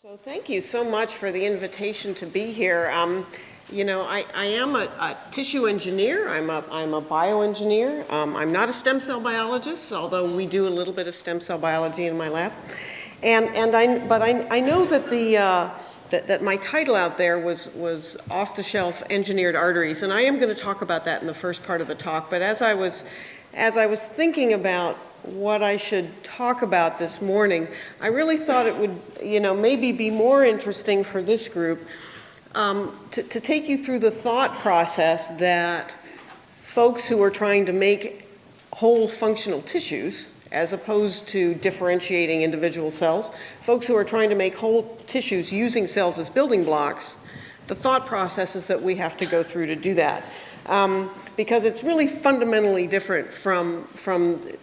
So thank you so much for the invitation to be here. You know, I am a tissue engineer. I'm a bioengineer. I'm not a stem cell biologist, although we do a little bit of stem cell biology in my lab. But I know that that my title out there was off-the-shelf engineered arteries, and I am going to talk about that in the first part of the talk. But as I was thinking about what I should talk about this morning, I really thought it would, you know, maybe be more interesting for this group to take you through the thought process that folks who are trying to make whole functional tissues, as opposed to differentiating individual cells, folks who are trying to make whole tissues using cells as building blocks, the thought processes that we have to go through to do that. Because it's really fundamentally different from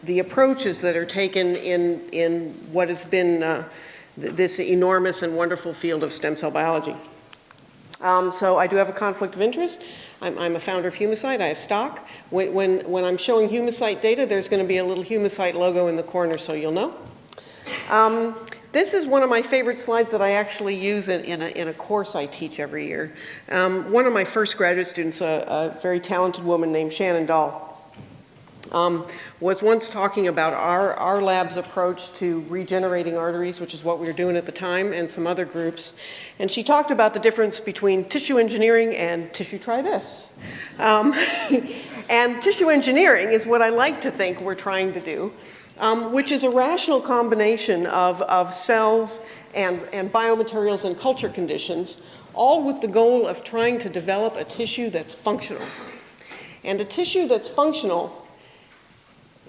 the approaches that are taken in what has been this enormous and wonderful field of stem cell biology. So I do have a conflict of interest. I'm a founder of Humacyte. I have stock. When I'm showing Humacyte data, there's going to be a little Humacyte logo in the corner, so you'll know. This is one of my favorite slides that I actually use in a course I teach every year. One of my first graduate students, a very talented woman named Shannon Dahl, was once talking about our lab's approach to regenerating arteries, which is what we were doing at the time, and some other groups. And she talked about the difference between tissue engineering and tissue try this. And tissue engineering is what I like to think we're trying to do. Which is a rational combination of cells and biomaterials and culture conditions, all with the goal of trying to develop a tissue that's functional. And a tissue that's functional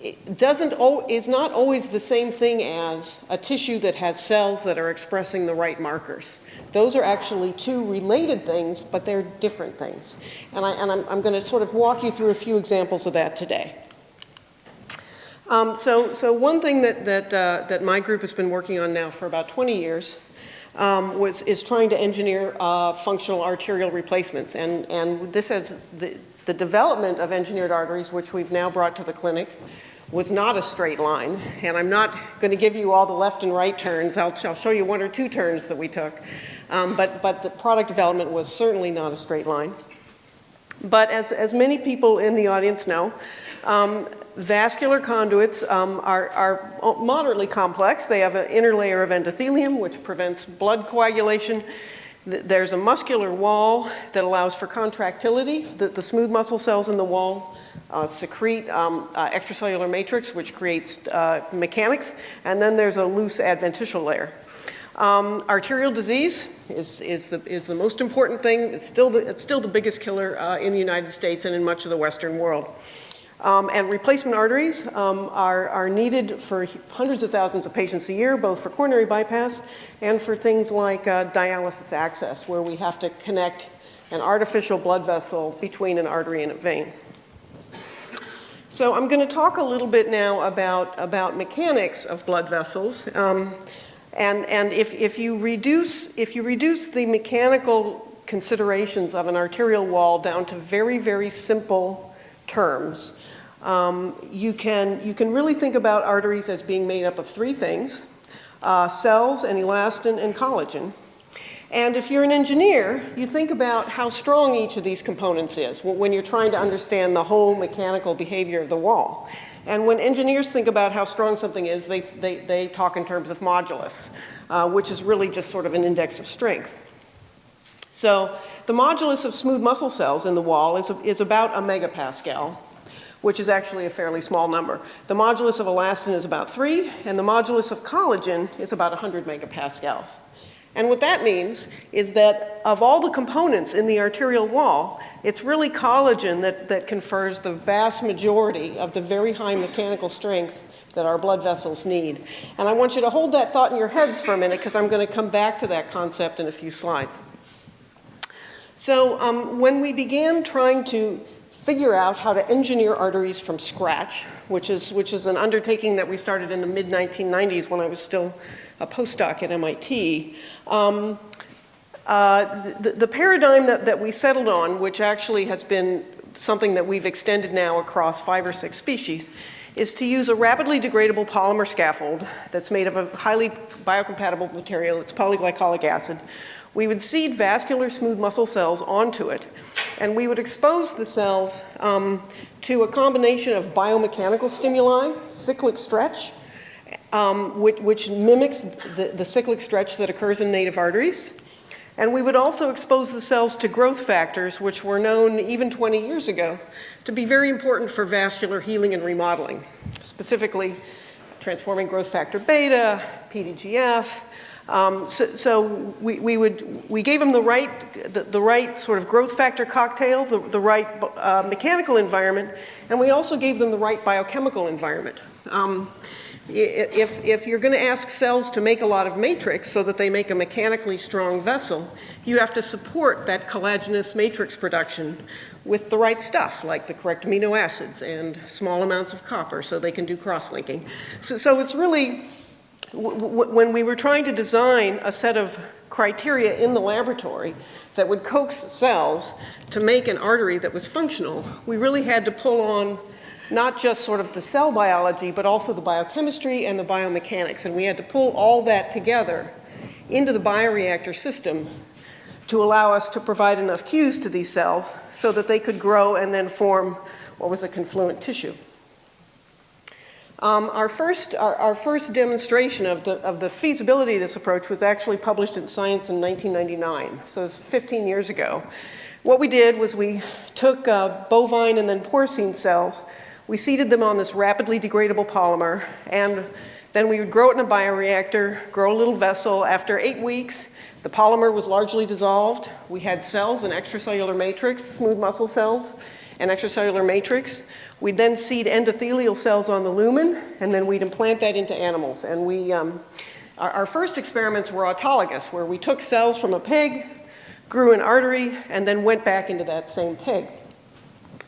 is not always the same thing as a tissue that has cells that are expressing the right markers. Those are actually two related things, but they're different things. And I'm going to sort of walk you through a few examples of that today. So one thing that my group has been working on now for about 20 years is trying to engineer functional arterial replacements. And this has the development of engineered arteries, which we've now brought to the clinic, was not a straight line. And I'm not going to give you all the left and right turns. I'll show you one or two turns that we took. But the product development was certainly not a straight line. But as many people in the audience know, vascular conduits are moderately complex. They have an inner layer of endothelium, which prevents blood coagulation. There's a muscular wall that allows for contractility. The smooth muscle cells in the wall secrete extracellular matrix, which creates mechanics. And then there's a loose adventitial layer. Arterial disease is the most important thing. It's still the biggest killer in the United States and in much of the Western world. And replacement arteries are needed for hundreds of thousands of patients a year, both for coronary bypass and for things like dialysis access, where we have to connect an artificial blood vessel between an artery and a vein. So I'm going to talk a little bit now about mechanics of blood vessels. And if you reduce the mechanical considerations of an arterial wall down to very, very simple terms, you can really think about arteries as being made up of three things: cells and elastin and collagen. And if you're an engineer, you think about how strong each of these components is when you're trying to understand the whole mechanical behavior of the wall. And when engineers think about how strong something is, they talk in terms of modulus, which is really just sort of an index of strength. So the modulus of smooth muscle cells in the wall is about a megapascal, which is actually a fairly small number. The modulus of elastin is about 3, and the modulus of collagen is about 100 megapascals. And what that means is that of all the components in the arterial wall, it's really collagen that confers the vast majority of the very high mechanical strength that our blood vessels need. And I want you to hold that thought in your heads for a minute, because I'm going to come back to that concept in a few slides. So when we began trying to figure out how to engineer arteries from scratch, which is an undertaking that we started in the mid-1990s when I was still a postdoc at MIT, the paradigm that we settled on, which actually has been something that we've extended now across 5 or 6 species, is to use a rapidly degradable polymer scaffold that's made of a highly biocompatible material. It's polyglycolic acid. We would seed vascular smooth muscle cells onto it, and we would expose the cells to a combination of biomechanical stimuli, cyclic stretch, which mimics the cyclic stretch that occurs in native arteries. And we would also expose the cells to growth factors, which were known even 20 years ago to be very important for vascular healing and remodeling, specifically transforming growth factor beta, PDGF. We gave them the right sort of growth factor cocktail, the right mechanical environment, and we also gave them the right biochemical environment. If you're going to ask cells to make a lot of matrix so that they make a mechanically strong vessel, you have to support that collagenous matrix production with the right stuff, like the correct amino acids and small amounts of copper so they can do cross-linking. So it's really, when we were trying to design a set of criteria in the laboratory that would coax cells to make an artery that was functional, we really had to pull on not just sort of the cell biology, but also the biochemistry and the biomechanics. And we had to pull all that together into the bioreactor system to allow us to provide enough cues to these cells so that they could grow and then form what was a confluent tissue. Our first demonstration of the feasibility of this approach was actually published in Science in 1999, so it's 15 years ago. What we did was we took bovine and then porcine cells. We seeded them on this rapidly degradable polymer, and then we would grow it in a bioreactor, grow a little vessel. After 8 weeks, the polymer was largely dissolved. We had cells in extracellular matrix, smooth muscle cells, and extracellular matrix. We'd then seed endothelial cells on the lumen, and then we'd implant that into animals. And our first experiments were autologous, where we took cells from a pig, grew an artery, and then went back into that same pig.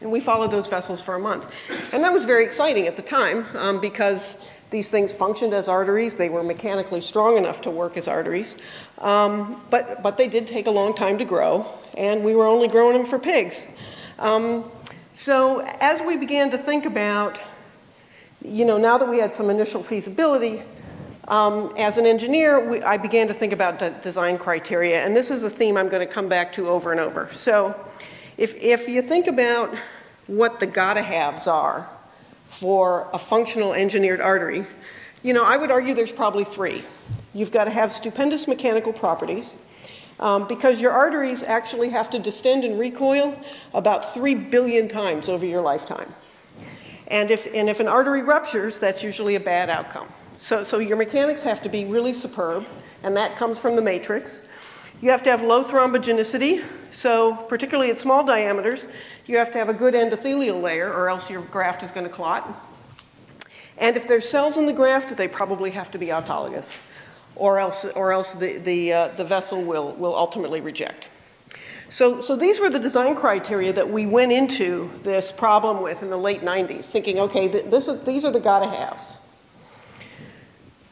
And we followed those vessels for a month. And that was very exciting at the time because these things functioned as arteries. They were mechanically strong enough to work as arteries. But they did take a long time to grow, and we were only growing them for pigs. So as we began to think about, now that we had some initial feasibility, as an engineer, I began to think about design criteria. And this is a theme I'm going to come back to over and over. So if you think about what the gotta-haves are for a functional engineered artery, I would argue there's probably 3. You've got to have stupendous mechanical properties because your arteries actually have to distend and recoil about 3 billion times over your lifetime. And if an artery ruptures, that's usually a bad outcome. So your mechanics have to be really superb, and that comes from the matrix. You have to have low thrombogenicity, so particularly at small diameters, you have to have a good endothelial layer, or else your graft is going to clot. And if there's cells in the graft, they probably have to be autologous, or else the vessel will ultimately reject. So these were the design criteria that we went into this problem with in the late 90s, thinking, okay, these are the gotta-haves.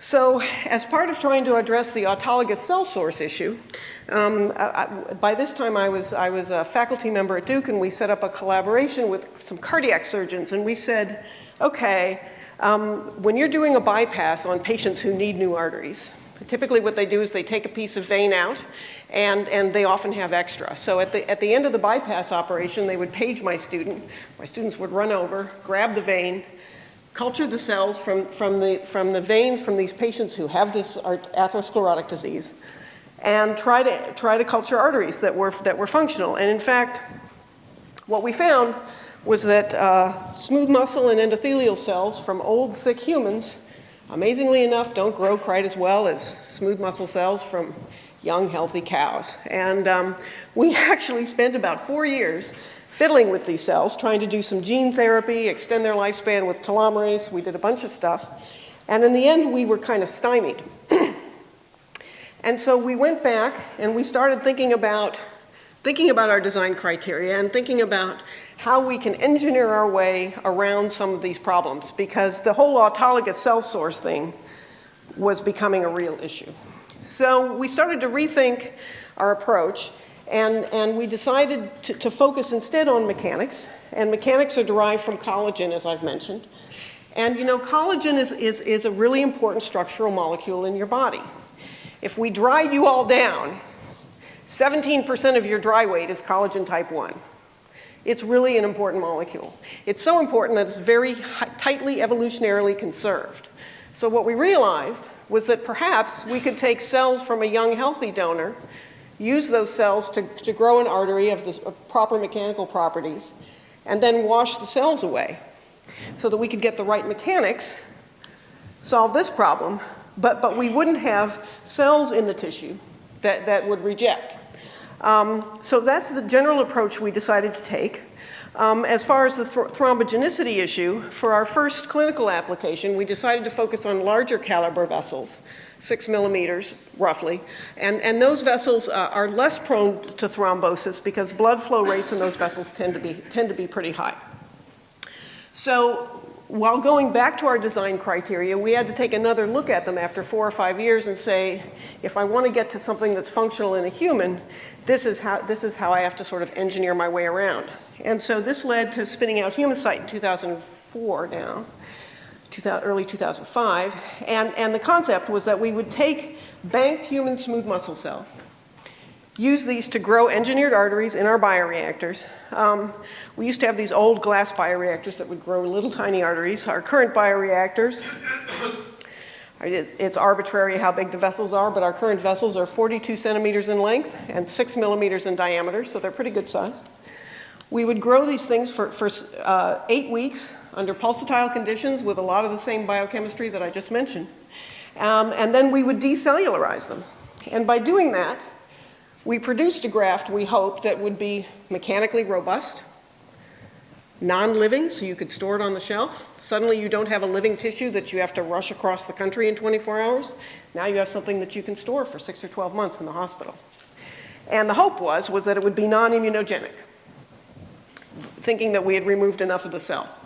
So as part of trying to address the autologous cell source issue, by this time I was a faculty member at Duke, and we set up a collaboration with some cardiac surgeons, and we said, okay, when you're doing a bypass on patients who need new arteries, typically what they do is they take a piece of vein out, and they often have extra. So at the end of the bypass operation, they would page my student. My students would run over, grab the vein, culture the cells from the veins from these patients who have this atherosclerotic disease, and try to culture arteries that were functional. And in fact, what we found was that smooth muscle and endothelial cells from old sick humans, amazingly enough, don't grow quite as well as smooth muscle cells from young healthy cows. And we actually spent about 4 years fiddling with these cells, trying to do some gene therapy, extend their lifespan with telomerase. We did a bunch of stuff. And in the end, we were kind of stymied. And so we went back and we started thinking about our design criteria and thinking about how we can engineer our way around some of these problems, because the whole autologous cell source thing was becoming a real issue. So we started to rethink our approach. And we decided to focus instead on mechanics. And mechanics are derived from collagen, as I've mentioned. And you know, collagen is a really important structural molecule in your body. If we dried you all down, 17% of your dry weight is collagen type 1. It's really an important molecule. It's so important that it's very tightly evolutionarily conserved. So what we realized was that perhaps we could take cells from a young healthy donor, use those cells to grow an artery of the proper mechanical properties, and then wash the cells away so that we could get the right mechanics, solve this problem, but we wouldn't have cells in the tissue that would reject. So that's the general approach we decided to take. As far as the thrombogenicity issue, for our first clinical application, we decided to focus on larger caliber vessels, 6 millimeters roughly, and those vessels are less prone to thrombosis because blood flow rates in those vessels tend to be pretty high. So while going back to our design criteria, we had to take another look at them after 4 or 5 years and say, if I want to get to something that's functional in a human, this is how I have to sort of engineer my way around. And so this led to spinning out Humacyte in 2004 now, early 2005. And the concept was that we would take banked human smooth muscle cells, use these to grow engineered arteries in our bioreactors. We used to have these old glass bioreactors that would grow little tiny arteries. Our current bioreactors, it's arbitrary how big the vessels are, but our current vessels are 42 centimeters in length and 6 millimeters in diameter, so they're pretty good size. We would grow these things for 8 weeks under pulsatile conditions with a lot of the same biochemistry that I just mentioned. And then we would decellularize them. And by doing that, we produced a graft, we hope, that would be mechanically robust, non-living, so you could store it on the shelf. Suddenly you don't have a living tissue that you have to rush across the country in 24 hours. Now you have something that you can store for 6 or 12 months in the hospital. And the hope was that it would be non-immunogenic, thinking that we had removed enough of the cells.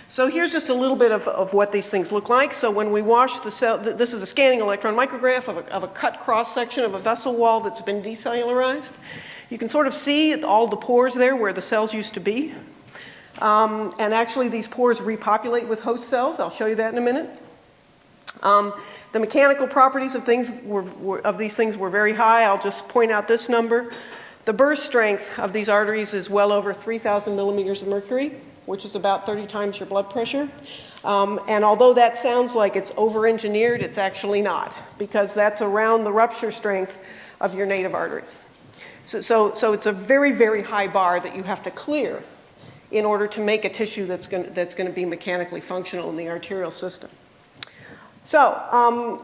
So here's just a little bit of what these things look like. So when we wash the cell, this is a scanning electron micrograph of a cut cross-section of a vessel wall that's been decellularized. You can sort of see all the pores there where the cells used to be. And actually these pores repopulate with host cells. I'll show you that in a minute. The mechanical properties of these things were very high. I'll just point out this number. The burst strength of these arteries is well over 3,000 millimeters of mercury, which is about 30 times your blood pressure. And although that sounds like it's over-engineered, it's actually not, because that's around the rupture strength of your native arteries. So it's a very, very high bar that you have to clear in order to make a tissue that's going to be mechanically functional in the arterial system. So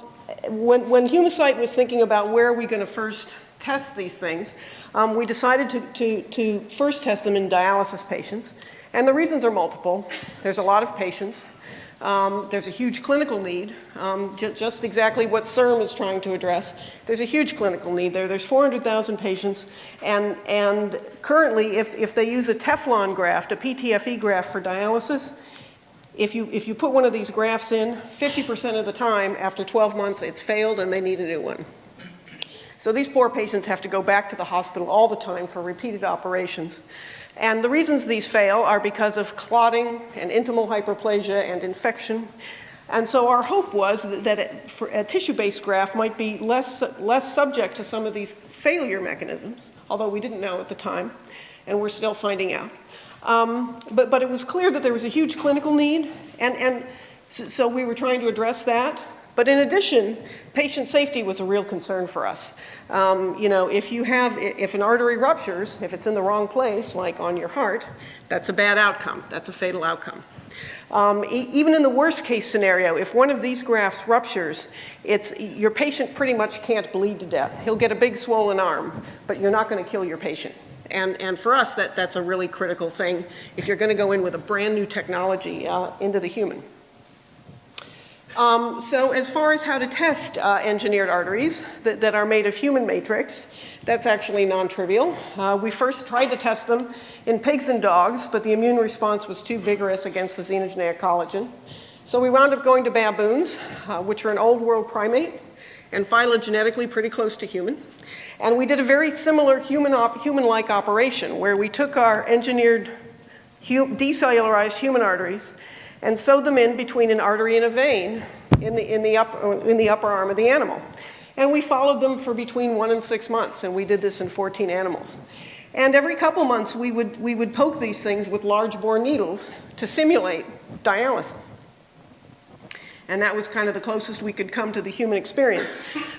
when Humacyte was thinking about where are we going to first test these things, we decided to first test them in dialysis patients. And the reasons are multiple. There's a lot of patients. There's a huge clinical need, just exactly what CERM is trying to address. There's a huge clinical need there. There's 400,000 patients, and currently, if they use a Teflon graft, a PTFE graft for dialysis, if you put one of these grafts in, 50% of the time, after 12 months, it's failed and they need a new one. So these poor patients have to go back to the hospital all the time for repeated operations. And the reasons these fail are because of clotting and intimal hyperplasia and infection. And so our hope was that a tissue-based graft might be less subject to some of these failure mechanisms, although we didn't know at the time, and we're still finding out. But it was clear that there was a huge clinical need, and so we were trying to address that. But in addition, patient safety was a real concern for us. You know, if an artery ruptures, if it's in the wrong place, like on your heart, that's a bad outcome. That's a fatal outcome. Even in the worst case scenario, if one of these grafts ruptures, your patient pretty much can't bleed to death. He'll get a big swollen arm, but you're not going to kill your patient. And for us, that's a really critical thing if you're going to go in with a brand new technology into the human. So as far as how to test engineered arteries that are made of human matrix, that's actually non-trivial. We first tried to test them in pigs and dogs, but the immune response was too vigorous against the xenogeneic collagen. So we wound up going to baboons, which are an old world primate, and phylogenetically pretty close to human. And we did a very similar human-like operation where we took our engineered decellularized human arteries and sewed them in between an artery and a vein in the upper arm of the animal. And we followed them for between 1 and 6 months, and we did this in 14 animals. And every couple months, we would poke these things with large bore needles to simulate dialysis. And that was kind of the closest we could come to the human experience.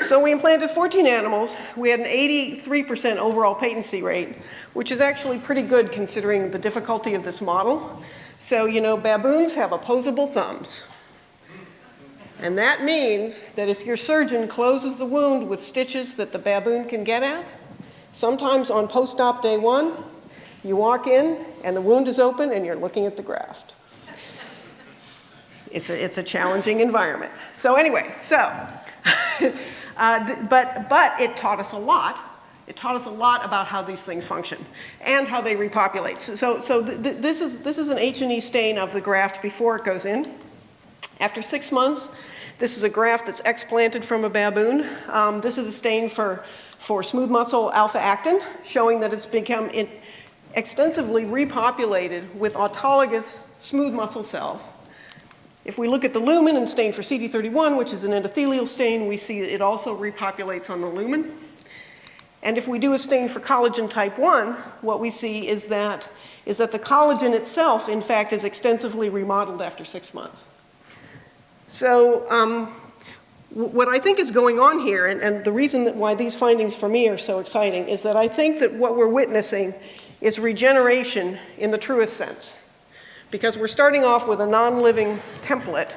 So we implanted 14 animals. We had an 83% overall patency rate, which is actually pretty good considering the difficulty of this model. So, you know, baboons have opposable thumbs. And that means that if your surgeon closes the wound with stitches that the baboon can get at, sometimes on post-op day 1, you walk in and the wound is open and you're looking at the graft. It's a challenging environment. So anyway, but it taught us a lot. It taught us a lot about how these things function and how they repopulate. This is an H&E stain of the graft before it goes in. After 6 months, this is a graft that's explanted from a baboon. This is a stain for smooth muscle alpha-actin, showing that it's become extensively repopulated with autologous smooth muscle cells. If we look at the lumen and stain for CD31, which is an endothelial stain, we see it also repopulates on the lumen. And if we do a stain for collagen type 1, what we see is that the collagen itself, in fact, is extensively remodeled after 6 months. So what I think is going on here, and the reason why these findings for me are so exciting, is that I think that what we're witnessing is regeneration in the truest sense. Because we're starting off with a non-living template,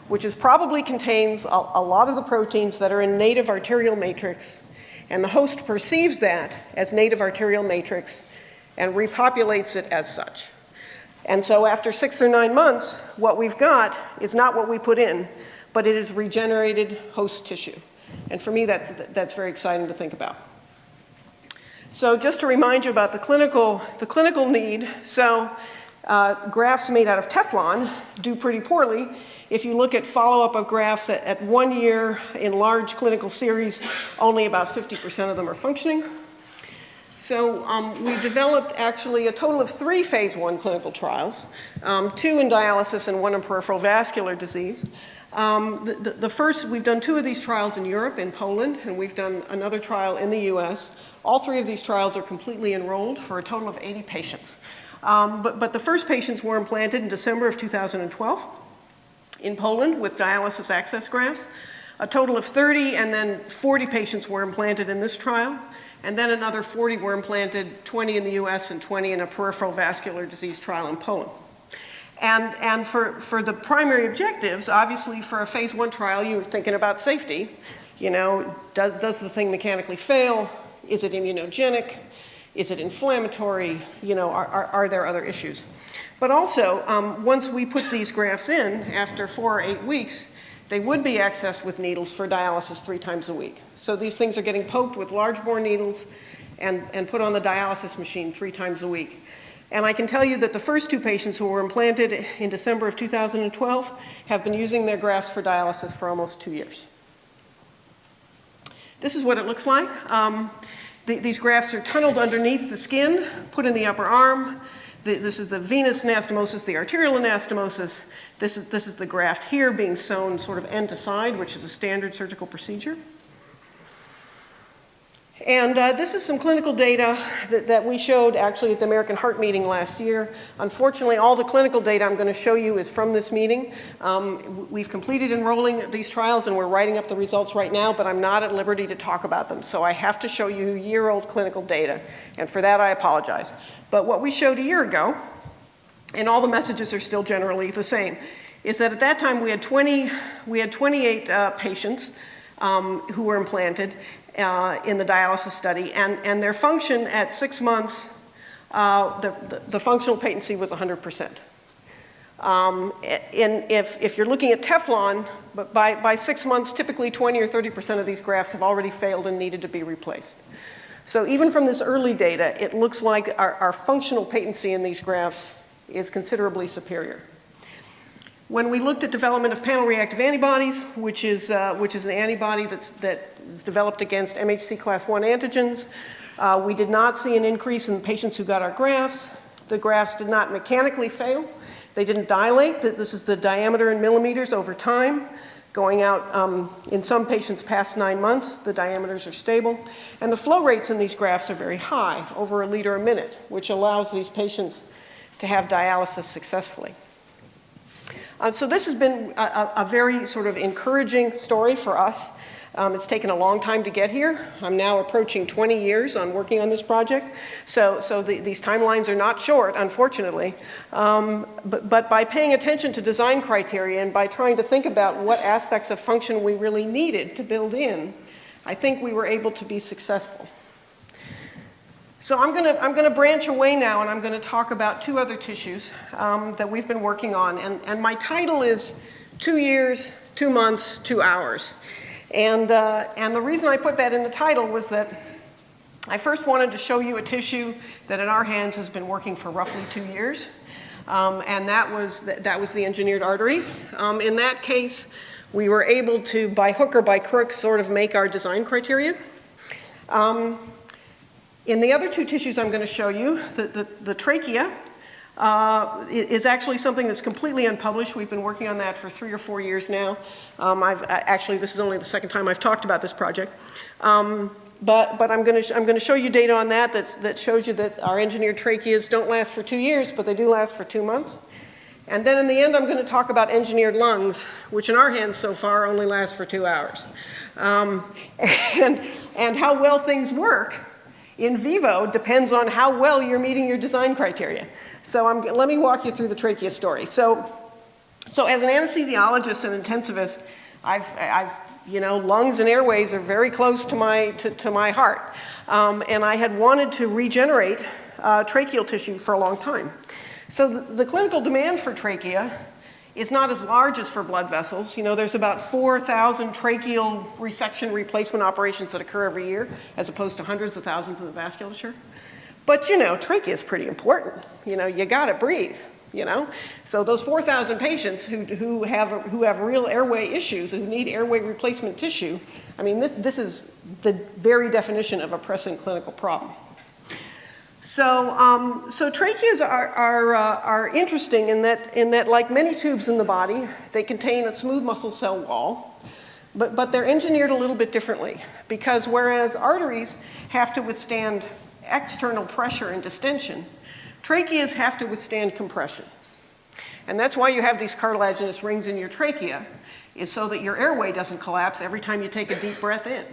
which probably contains a lot of the proteins that are in native arterial matrix, and the host perceives that as native arterial matrix and repopulates it as such. And so after 6 or 9 months, what we've got is not what we put in, but it is regenerated host tissue. And for me, that's very exciting to think about. So just to remind you about the clinical need, so grafts made out of Teflon do pretty poorly. If you look at follow-up of grafts at 1 year in large clinical series, only about 50% of them are functioning. So we developed actually a total of 3 phase 1 clinical trials, 2 in dialysis and 1 in peripheral vascular disease. The first, we've done 2 of these trials in Europe, in Poland, and we've done another trial in the US. All 3 of these trials are completely enrolled for a total of 80 patients. But the first patients were implanted in December of 2012 in Poland with dialysis access grafts. A total of 30 and then 40 patients were implanted in this trial. And then another 40 were implanted, 20 in the US and 20 in a peripheral vascular disease trial in Poland. And for the primary objectives, obviously for a phase 1 trial, you're thinking about safety. You know, does the thing mechanically fail? Is it immunogenic? Is it inflammatory? You know, are there other issues? But also, once we put these grafts in, after 4 or 8 weeks, they would be accessed with needles for dialysis 3 times a week. So these things are getting poked with large bore needles and put on the dialysis machine 3 times a week. And I can tell you that the first 2 patients who were implanted in December of 2012 have been using their grafts for dialysis for almost 2 years. This is what it looks like. These grafts are tunneled underneath the skin, put in the upper arm. This is the venous anastomosis, the arterial anastomosis. This is the graft here being sewn sort of end to side, which is a standard surgical procedure. And this is some clinical data that we showed actually at the American Heart meeting last year. Unfortunately, all the clinical data I'm going to show you is from this meeting. We've completed enrolling these trials and we're writing up the results right now, but I'm not at liberty to talk about them. So I have to show you year-old clinical data, and for that I apologize. But what we showed a year ago, and all the messages are still generally the same, is that at that time we had 28 patients who were implanted in the dialysis study, and their function at 6 months, the functional patency was 100%. If you're looking at Teflon, but by 6 months, typically 20 or 30% of these grafts have already failed and needed to be replaced. So even from this early data, it looks like our functional patency in these grafts is considerably superior. When we looked at development of panel-reactive antibodies, which is an antibody that is developed against MHC class I antigens, we did not see an increase in patients who got our grafts. The grafts did not mechanically fail. They didn't dilate. This is the diameter in millimeters over time. Going out in some patients past 9 months, the diameters are stable. And the flow rates in these grafts are very high, over a liter a minute, which allows these patients to have dialysis successfully. So this has been a very sort of encouraging story for us. It's taken a long time to get here. I'm now approaching 20 years on working on this project. So these timelines are not short, unfortunately. But by paying attention to design criteria and by trying to think about what aspects of function we really needed to build in, I think we were able to be successful. So I'm going to branch away now, and I'm going to talk about 2 other tissues that we've been working on. And my title is 2 years, 2 months, 2 hours. And the reason I put that in the title was that I first wanted to show you a tissue that in our hands has been working for roughly 2 years. And that was the engineered artery. In that case, we were able to, by hook or by crook, sort of make our design criteria. In the other 2 tissues I'm going to show you, the trachea is actually something that's completely unpublished. We've been working on that for 3 or 4 years now. Actually, this is only the second time I've talked about this project. But I'm going to show you data on that shows you that our engineered tracheas don't last for 2 years, but they do last for 2 months. And then in the end, I'm going to talk about engineered lungs, which in our hands so far only last for 2 hours. And how well things work in vivo depends on how well you're meeting your design criteria. So let me walk you through the trachea story. So as an anesthesiologist and intensivist, lungs and airways are very close to my heart. And I had wanted to regenerate tracheal tissue for a long time. So the clinical demand for trachea is not as large as for blood vessels. There's about 4,000 tracheal resection replacement operations that occur every year, as opposed to hundreds of thousands in the vasculature. But, trachea is pretty important. You gotta breathe, So those 4,000 patients who have real airway issues, who need airway replacement tissue, I mean, this is the very definition of a pressing clinical problem. So tracheas are interesting in that, like many tubes in the body, they contain a smooth muscle cell wall, but they're engineered a little bit differently, because whereas arteries have to withstand external pressure and distension, tracheas have to withstand compression. And that's why you have these cartilaginous rings in your trachea, is so that your airway doesn't collapse every time you take a deep breath in.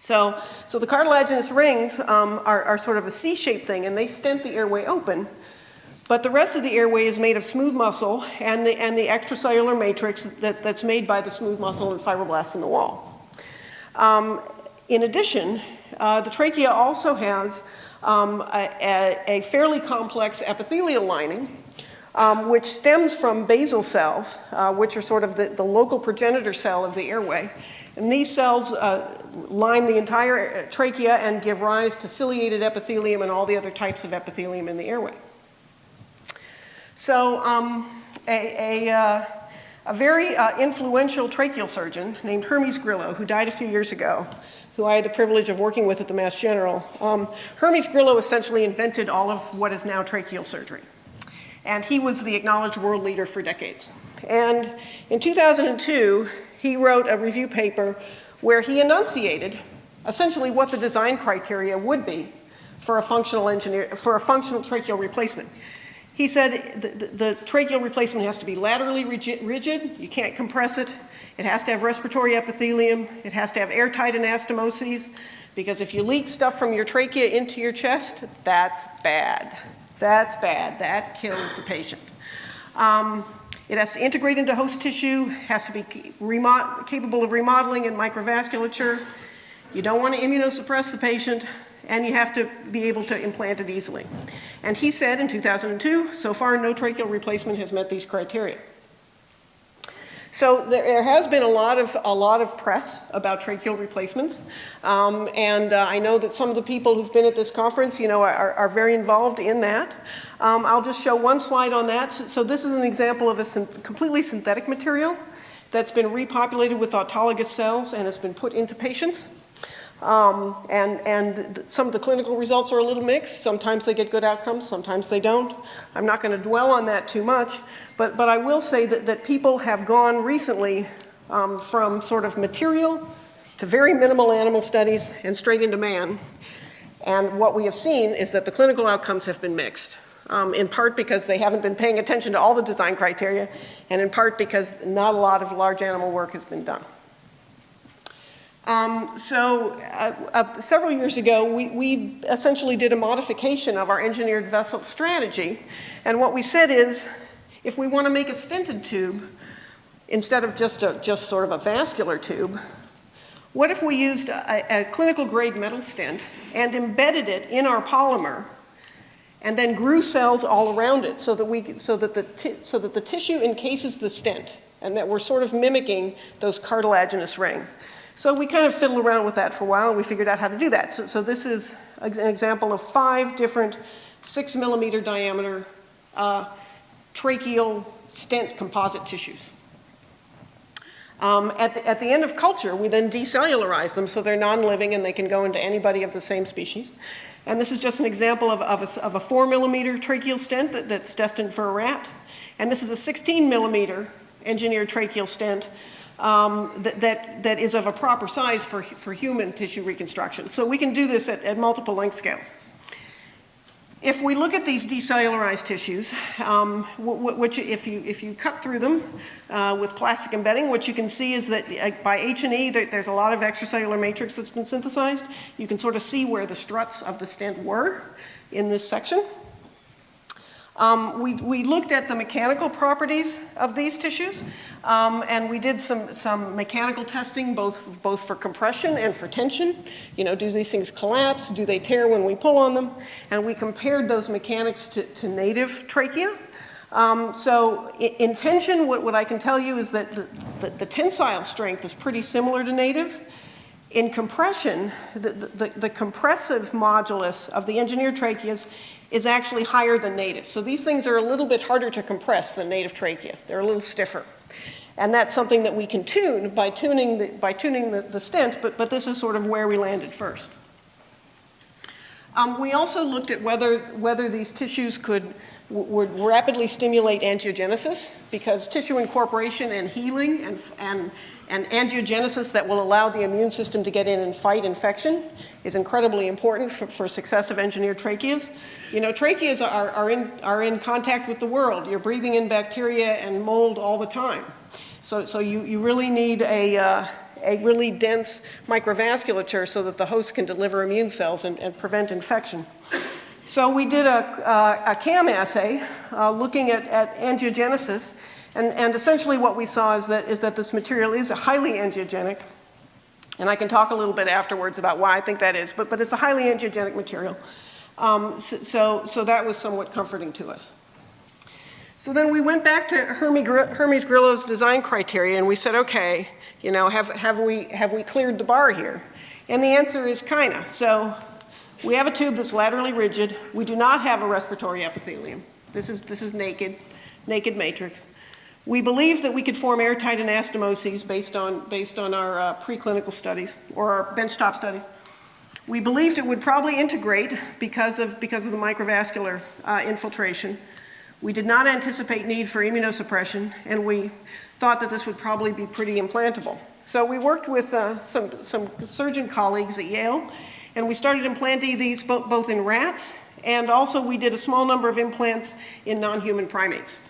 So the cartilaginous rings are sort of a C-shaped thing, and they stent the airway open, but the rest of the airway is made of smooth muscle and the extracellular matrix that's made by the smooth muscle and fibroblasts in the wall. In addition, the trachea also has a fairly complex epithelial lining, which stems from basal cells, which are sort of the local progenitor cell of the airway. And these cells line the entire trachea and give rise to ciliated epithelium and all the other types of epithelium in the airway. So a very influential tracheal surgeon named Hermes Grillo, who died a few years ago, who I had the privilege of working with at the Mass General, Hermes Grillo essentially invented all of what is now tracheal surgery. And he was the acknowledged world leader for decades. And in 2002, he wrote a review paper where he enunciated essentially what the design criteria would be for a functional tracheal replacement. He said the tracheal replacement has to be laterally rigid. You can't compress it. It has to have respiratory epithelium. It has to have airtight anastomoses, because if you leak stuff from your trachea into your chest, that's bad. That's bad. That kills the patient. It has to integrate into host tissue, has to be capable of remodeling and microvasculature. You don't want to immunosuppress the patient, and you have to be able to implant it easily. And he said in 2002, so far no tracheal replacement has met these criteria. So there has been a lot of press about tracheal replacements, and I know that some of the people who've been at this conference, are very involved in that. I'll just show one slide on that. So this is an example of a completely synthetic material that's been repopulated with autologous cells and has been put into patients. Some of the clinical results are a little mixed. Sometimes they get good outcomes, sometimes they don't. I'm not going to dwell on that too much, but I will say that people have gone recently from sort of material to very minimal animal studies and straight into man. And what we have seen is that the clinical outcomes have been mixed, in part because they haven't been paying attention to all the design criteria, and in part because not a lot of large animal work has been done. Several years ago, we essentially did a modification of our engineered vessel strategy. And what we said is, if we want to make a stented tube, instead of just sort of a vascular tube, what if we used a clinical grade metal stent and embedded it in our polymer and then grew cells all around it so that the tissue encases the stent and that we're sort of mimicking those cartilaginous rings. So we kind of fiddled around with that for a while and we figured out how to do that. So this is an example of 5 different 6 millimeter diameter tracheal stent composite tissues. At the end of culture, we then decellularize them so they're non-living and they can go into anybody of the same species. And this is just an example of a 4 millimeter tracheal stent that's destined for a rat. And this is a 16 millimeter engineered tracheal stent that is of a proper size for human tissue reconstruction. So we can do this at multiple length scales. If we look at these decellularized tissues, which if you cut through them with plastic embedding, what you can see is that by H&E, there's a lot of extracellular matrix that's been synthesized. You can sort of see where the struts of the stent were in this section. We looked at the mechanical properties of these tissues, and we did some mechanical testing, both for compression and for tension. You know, do these things collapse? Do they tear when we pull on them? And we compared those mechanics to native trachea. So in tension, what I can tell you is that the tensile strength is pretty similar to native. In compression, the compressive modulus of the engineered tracheas is actually higher than native. So these things are a little bit harder to compress than native trachea. They're a little stiffer. And that's something that we can tune by tuning the stent, but this is sort of where we landed first. We also looked at whether these tissues would rapidly stimulate angiogenesis, because tissue incorporation and healing and angiogenesis that will allow the immune system to get in and fight infection is incredibly important for success of engineered tracheas. You know, tracheas are in contact with the world. You're breathing in bacteria and mold all the time. So you really need a really dense microvasculature so that the host can deliver immune cells and prevent infection. So we did a CAM assay looking at angiogenesis, and essentially what we saw is that this material is highly angiogenic. And I can talk a little bit afterwards about why I think that is, but it's a highly angiogenic material. So that was somewhat comforting to us. So then we went back to Hermes Grillo's design criteria and we said, okay, you know, have we cleared the bar here? And the answer is kinda. So we have a tube that's laterally rigid. We do not have a respiratory epithelium. This is naked matrix. We believe that we could form airtight anastomoses based on our preclinical studies or our benchtop studies. We believed it would probably integrate because of the microvascular infiltration. We did not anticipate need for immunosuppression, and we thought that this would probably be pretty implantable. So we worked with some surgeon colleagues at Yale, and we started implanting these both in rats, and also we did a small number of implants in non-human primates.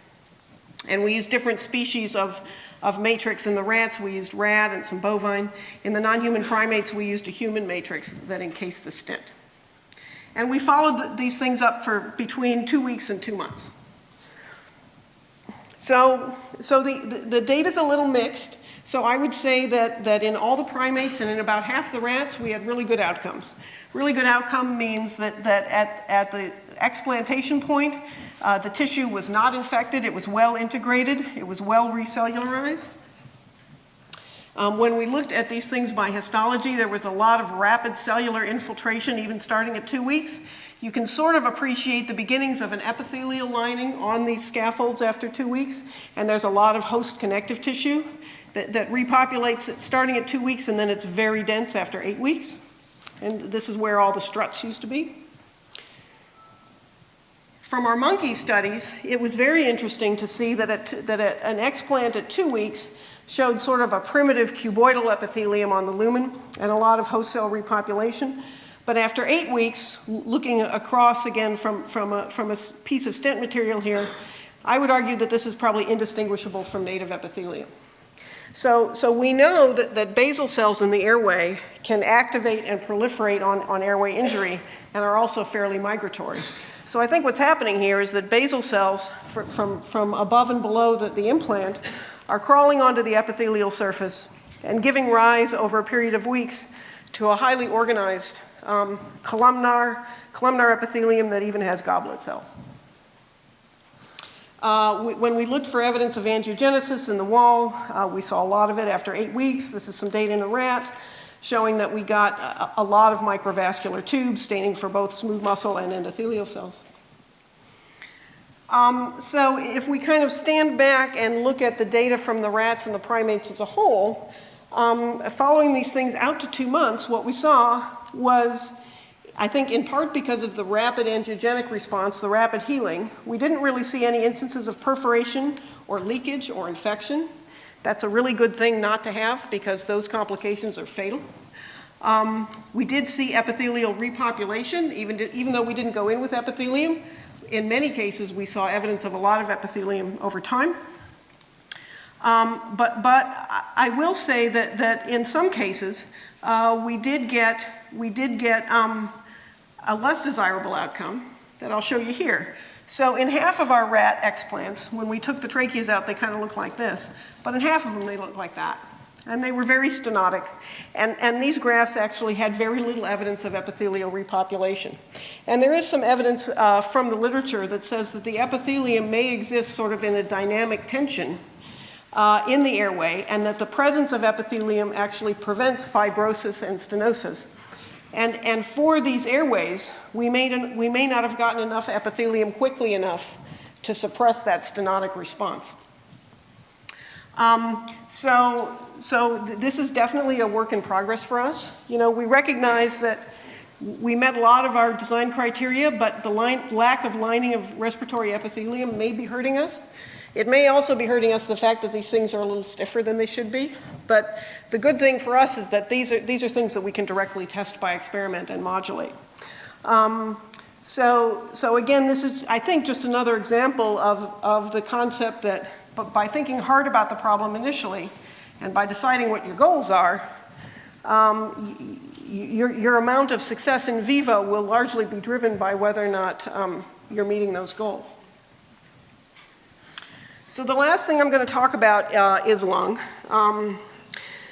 And we used different species of matrix. In the rats, we used rat and some bovine. In the non-human primates, we used a human matrix that encased the stent. And we followed these things up for between 2 weeks and 2 months. So the data's a little mixed. So I would say that in all the primates and in about half the rats, we had really good outcomes. Really good outcome means that at the explantation point, the tissue was not infected, it was well integrated, it was well recellularized. When we looked at these things by histology, there was a lot of rapid cellular infiltration, even starting at 2 weeks. You can sort of appreciate the beginnings of an epithelial lining on these scaffolds after 2 weeks, and there's a lot of host connective tissue that repopulates starting at 2 weeks, and then it's very dense after 8 weeks. And this is where all the struts used to be. From our monkey studies, it was very interesting to see that an explant at 2 weeks showed sort of a primitive cuboidal epithelium on the lumen and a lot of host cell repopulation. But after 8 weeks, looking across again from a piece of stent material here, I would argue that this is probably indistinguishable from native epithelium. So we know that basal cells in the airway can activate and proliferate on airway injury and are also fairly migratory. So I think what's happening here is that basal cells from above and below the implant are crawling onto the epithelial surface and giving rise over a period of weeks to a highly organized columnar epithelium that even has goblet cells. When we looked for evidence of angiogenesis in the wall, we saw a lot of it after 8 weeks. This is some data in a rat showing that we got a lot of microvascular tubes staining for both smooth muscle and endothelial cells. So if we kind of stand back and look at the data from the rats and the primates as a whole, following these things out to 2 months, what we saw was, I think in part because of the rapid angiogenic response, the rapid healing, we didn't really see any instances of perforation or leakage or infection. That's a really good thing not to have because those complications are fatal. We did see epithelial repopulation, even though we didn't go in with epithelium. In many cases, we saw evidence of a lot of epithelium over time. But I will say that in some cases, we did get a less desirable outcome that I'll show you here. So in half of our rat explants, when we took the tracheas out, they kind of looked like this. But in half of them, they looked like that. And they were very stenotic. And these grafts actually had very little evidence of epithelial repopulation. And there is some evidence from the literature that says that the epithelium may exist sort of in a dynamic tension in the airway, and that the presence of epithelium actually prevents fibrosis and stenosis. And for these airways, we may not have gotten enough epithelium quickly enough to suppress that stenotic response. So this is definitely a work in progress for us. You know, we recognize that we met a lot of our design criteria, but the lack of lining of respiratory epithelium may be hurting us. It may also be hurting us the fact that these things are a little stiffer than they should be. But the good thing for us is that these are things that we can directly test by experiment and modulate. So again, this is, I think, just another example of the concept that by thinking hard about the problem initially and by deciding what your goals are, your amount of success in vivo will largely be driven by whether or not you're meeting those goals. So the last thing I'm going to talk about is lung.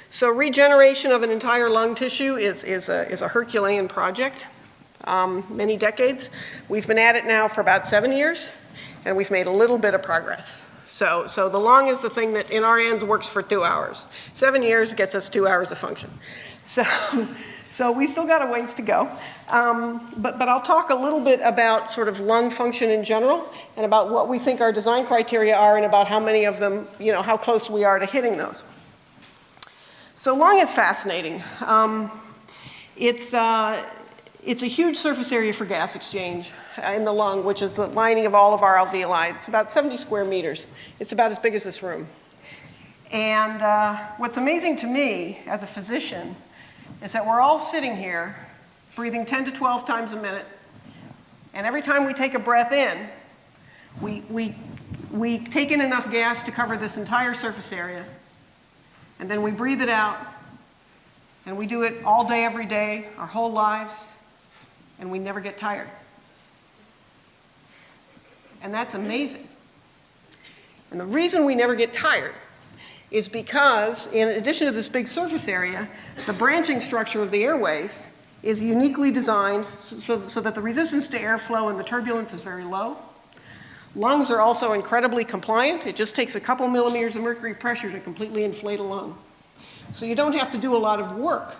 So regeneration of an entire lung tissue is a Herculean project, many decades. We've been at it now for about 7 years, and we've made a little bit of progress. So the lung is the thing that in our hands works for 2 hours. 7 years gets us 2 hours of function. So we still got a ways to go. But I'll talk a little bit about sort of lung function in general and about what we think our design criteria are and about how many of them, you know, how close we are to hitting those. So lung is fascinating. It's a huge surface area for gas exchange in the lung, which is the lining of all of our alveoli. It's about 70 square meters. It's about as big as this room. And what's amazing to me as a physician is that we're all sitting here breathing 10 to 12 times a minute. And every time we take a breath in, we take in enough gas to cover this entire surface area. And then we breathe it out. And we do it all day, every day, our whole lives. And we never get tired. And that's amazing. And the reason we never get tired is because, in addition to this big surface area, the branching structure of the airways is uniquely designed so that the resistance to airflow and the turbulence is very low. Lungs are also incredibly compliant. It just takes a couple millimeters of mercury pressure to completely inflate a lung. So you don't have to do a lot of work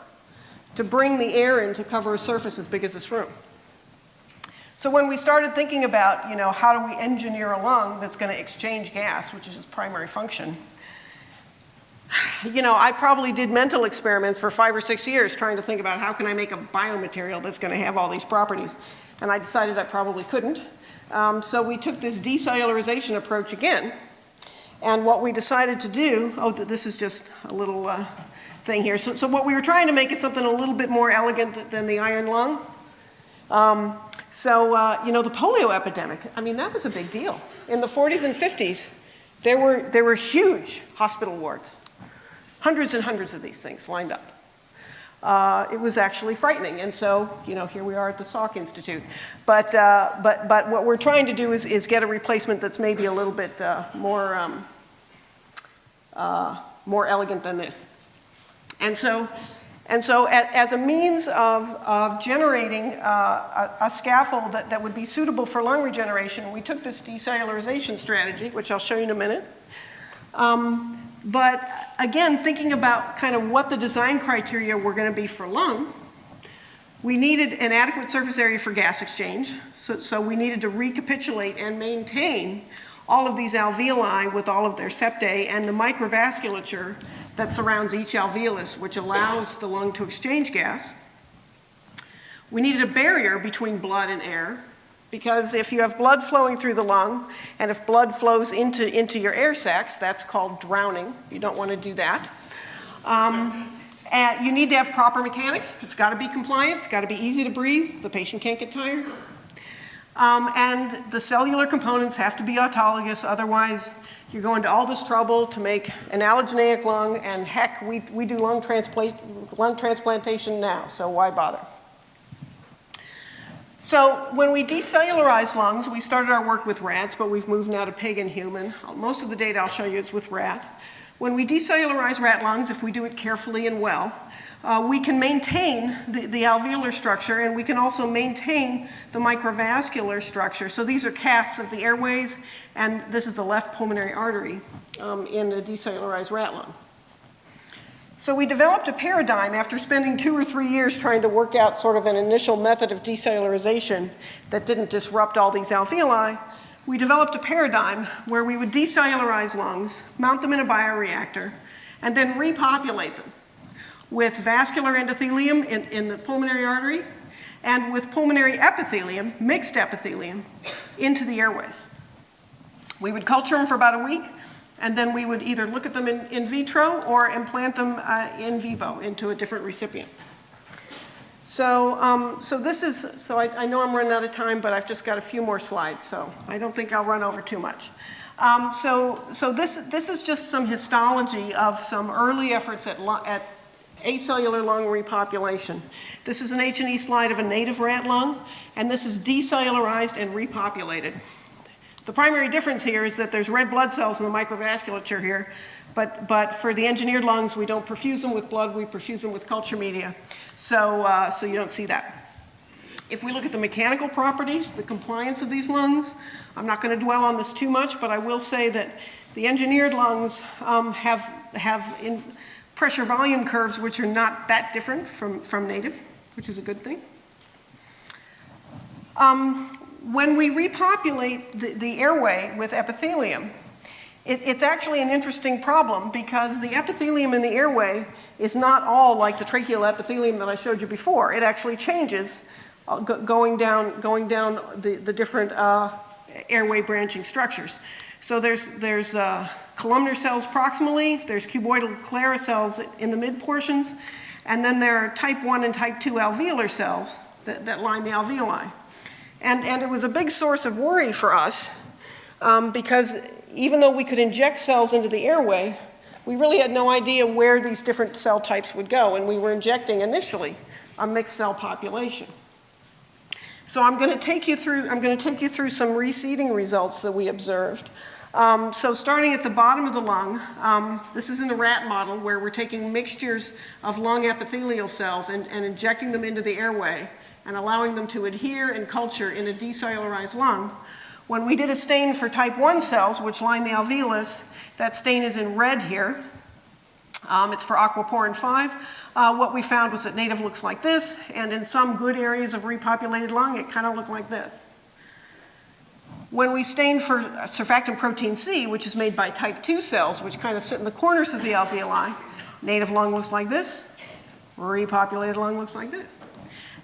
to bring the air in to cover a surface as big as this room. So when we started thinking about, you know, how do we engineer a lung that's going to exchange gas, which is its primary function, you know, I probably did mental experiments for 5 or 6 years trying to think about how can I make a biomaterial that's going to have all these properties. And I decided I probably couldn't. So we took this decellularization approach again. And what we decided to do, this is just a little thing here. So what we were trying to make is something a little bit more elegant than the iron lung. You know, the polio epidemic, I mean, that was a big deal. In the 40s and 50s, there were huge hospital wards. Hundreds and hundreds of these things lined up. It was actually frightening, and so, you know, here we are at the Salk Institute. But what we're trying to do is get a replacement that's maybe a little bit more elegant than this. And so as a means of generating a scaffold that would be suitable for lung regeneration, we took this decellularization strategy, which I'll show you in a minute. But again, thinking about kind of what the design criteria were going to be for lung, we needed an adequate surface area for gas exchange. So we needed to recapitulate and maintain all of these alveoli with all of their septae and the microvasculature that surrounds each alveolus, which allows the lung to exchange gas. We needed a barrier between blood and air, because if you have blood flowing through the lung, and if blood flows into your air sacs, that's called drowning. You don't want to do that. And you need to have proper mechanics. It's got to be compliant. It's got to be easy to breathe. The patient can't get tired. And the cellular components have to be autologous. Otherwise, you're going to all this trouble to make an allogeneic lung. And heck, we do lung transplantation now, so why bother? So when we decellularize lungs, we started our work with rats, but we've moved now to pig and human. Most of the data I'll show you is with rat. When we decellularize rat lungs, if we do it carefully and well, we can maintain the alveolar structure, and we can also maintain the microvascular structure. So these are casts of the airways, and this is the left pulmonary artery in a decellularized rat lung. So we developed a paradigm after spending 2 or 3 years trying to work out sort of an initial method of decellularization that didn't disrupt all these alveoli. We developed a paradigm where we would decellularize lungs, mount them in a bioreactor, and then repopulate them with vascular endothelium in the pulmonary artery and with pulmonary epithelium, mixed epithelium, into the airways. We would culture them for about a week, and then we would either look at them in vitro or implant them in vivo into a different recipient. So I know I'm running out of time, but I've just got a few more slides, so I don't think I'll run over too much. This is just some histology of some early efforts at acellular lung repopulation. This is an H&E slide of a native rat lung, and this is decellularized and repopulated. The primary difference here is that there's red blood cells in the microvasculature here, but for the engineered lungs, we don't perfuse them with blood, we perfuse them with culture media. So you don't see that. If we look at the mechanical properties, the compliance of these lungs, I'm not going to dwell on this too much, but I will say that the engineered lungs have pressure volume curves which are not that different from native, which is a good thing. When we repopulate the airway with epithelium, it's actually an interesting problem because the epithelium in the airway is not all like the tracheal epithelium that I showed you before. It actually changes going down the different airway branching structures. So there's columnar cells proximally, there's cuboidal clara cells in the mid portions, and then there are type 1 and type 2 alveolar cells that line the alveoli. And it was a big source of worry for us because even though we could inject cells into the airway, we really had no idea where these different cell types would go, and we were injecting initially a mixed cell population. So I'm going to take you through some reseeding results that we observed. So starting at the bottom of the lung, this is in the rat model where we're taking mixtures of lung epithelial cells and injecting them into the airway and allowing them to adhere and culture in a decellularized lung. When we did a stain for type 1 cells, which line the alveolus, that stain is in red here. It's for aquaporin 5. What we found was that native looks like this, and in some good areas of repopulated lung, it kind of looked like this. When we stain for surfactant protein C, which is made by type 2 cells, which kind of sit in the corners of the alveoli, native lung looks like this, repopulated lung looks like this.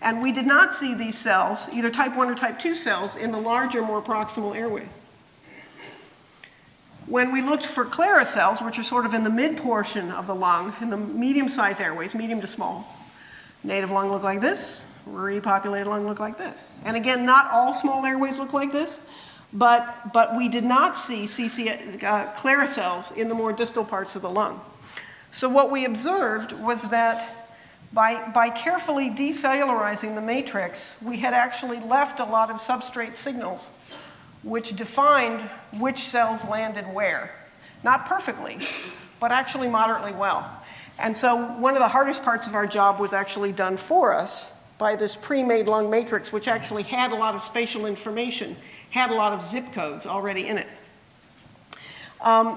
And we did not see these cells, either type 1 or type 2 cells, in the larger, more proximal airways. When we looked for Clara cells, which are sort of in the mid portion of the lung, in the medium-sized airways, medium to small, native lung looked like this, repopulated lung looked like this. And again, not all small airways look like this, but we did not see Clara cells in the more distal parts of the lung. So what we observed was that by carefully decellularizing the matrix, we had actually left a lot of substrate signals which defined which cells landed where. Not perfectly, but actually moderately well. And so one of the hardest parts of our job was actually done for us by this pre-made lung matrix, which actually had a lot of spatial information, had a lot of zip codes already in it.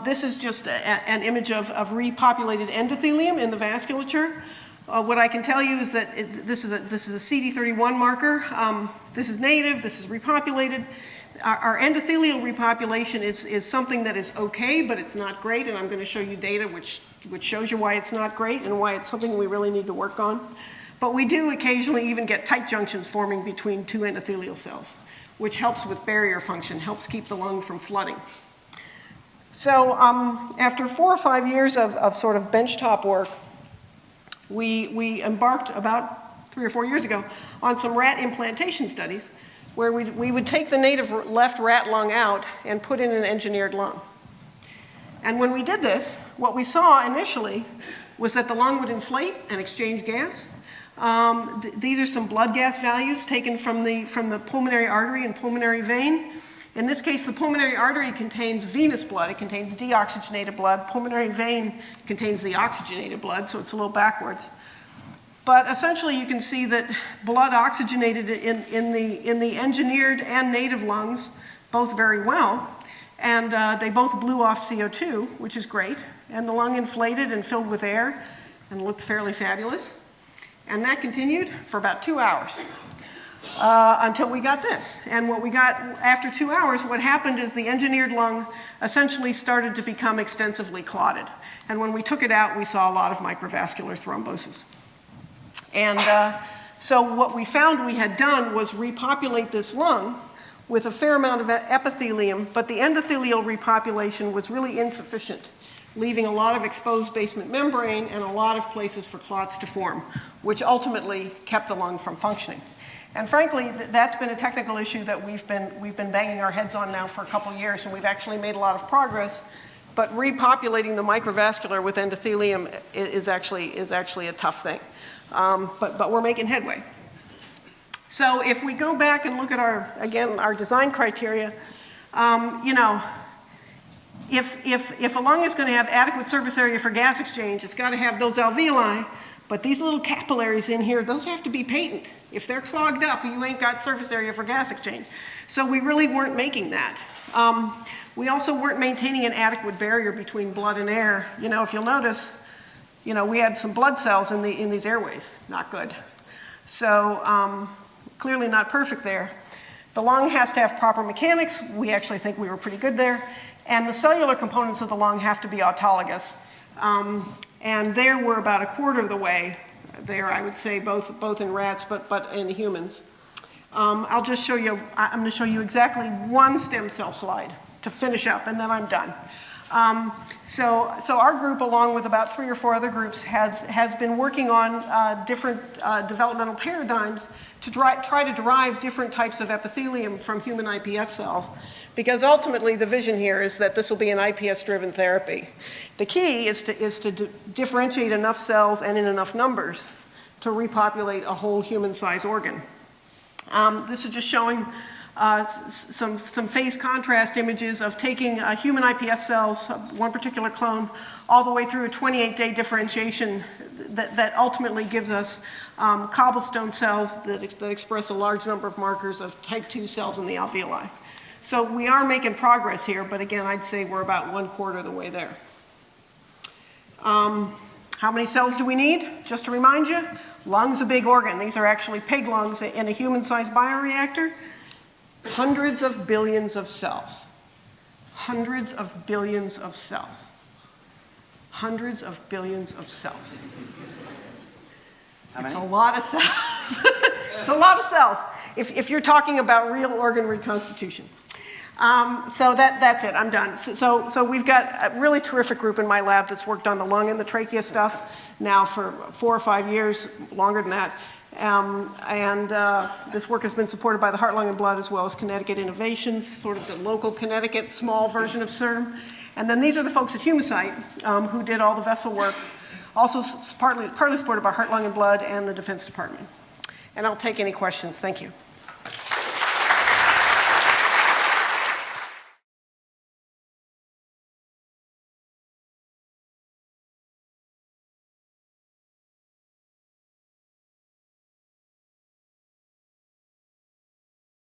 This is just an image of repopulated endothelium in the vasculature. What I can tell you is that this is a CD31 marker. This is native, this is repopulated. Our endothelial repopulation is something that is okay, but it's not great, and I'm going to show you data which shows you why it's not great and why it's something we really need to work on. But we do occasionally even get tight junctions forming between two endothelial cells, which helps with barrier function, helps keep the lung from flooding. So after 4 or 5 years of sort of benchtop work, we embarked about 3 or 4 years ago on some rat implantation studies where we would take the native left rat lung out and put in an engineered lung. And when we did this, what we saw initially was that the lung would inflate and exchange gas. These are some blood gas values taken from the pulmonary artery and pulmonary vein. In this case, the pulmonary artery contains venous blood. It contains deoxygenated blood. Pulmonary vein contains the oxygenated blood, so it's a little backwards. But essentially, you can see that blood oxygenated in the engineered and native lungs both very well. And they both blew off CO2, which is great. And the lung inflated and filled with air and looked fairly fabulous. And that continued for about 2 hours until we got this. And what we got after 2 hours, what happened is the engineered lung essentially started to become extensively clotted. And when we took it out, we saw a lot of microvascular thrombosis. And so what we found we had done was repopulate this lung with a fair amount of epithelium, but the endothelial repopulation was really insufficient, leaving a lot of exposed basement membrane and a lot of places for clots to form, which ultimately kept the lung from functioning. And frankly, that's been a technical issue that we've been banging our heads on now for a couple of years, and we've actually made a lot of progress. But repopulating the microvascular with endothelium is actually a tough thing. But we're making headway. So if we go back and look at our design criteria, if a lung is going to have adequate surface area for gas exchange, it's got to have those alveoli, but these little capillaries in here, those have to be patent. If they're clogged up, you ain't got surface area for gas exchange. So we really weren't making that. We also weren't maintaining an adequate barrier between blood and air. If you'll notice, we had some blood cells in these airways. Not good. So clearly not perfect there. The lung has to have proper mechanics. We actually think we were pretty good there. And the cellular components of the lung have to be autologous. And there we're about a quarter of the way there, I would say, both in rats, but in humans. I'll just show you, I'm going to show you exactly one stem cell slide to finish up, and then I'm done. So our group, along with about 3 or 4 other groups, has been working on different developmental paradigms to try to derive different types of epithelium from human iPS cells, because ultimately the vision here is that this will be an iPS-driven therapy. The key is to differentiate enough cells and in enough numbers to repopulate a whole human-sized organ. This is just showing some phase contrast images of taking human iPS cells, one particular clone, all the way through a 28-day differentiation that ultimately gives us cobblestone cells that express a large number of markers of type 2 cells in the alveoli. So we are making progress here, but again, I'd say we're about 1/4 of the way there. How many cells do we need? Just to remind you, lung's a big organ. These are actually pig lungs in a human-sized bioreactor. hundreds of billions of cells. Hundreds of billions of cells. Hundreds of billions of cells. It's a lot of cells. It's a lot of cells if you're talking about real organ reconstitution. So that's it, I'm done. So we've got a really terrific group in my lab that's worked on the lung and the trachea stuff now for 4 or 5 years, longer than that. This work has been supported by the Heart, Lung, and Blood, as well as Connecticut Innovations, sort of the local Connecticut small version of CIRM. And then these are the folks at Humacyte who did all the vessel work, also partly supported by Heart, Lung, and Blood and the Defense Department. And I'll take any questions. Thank you.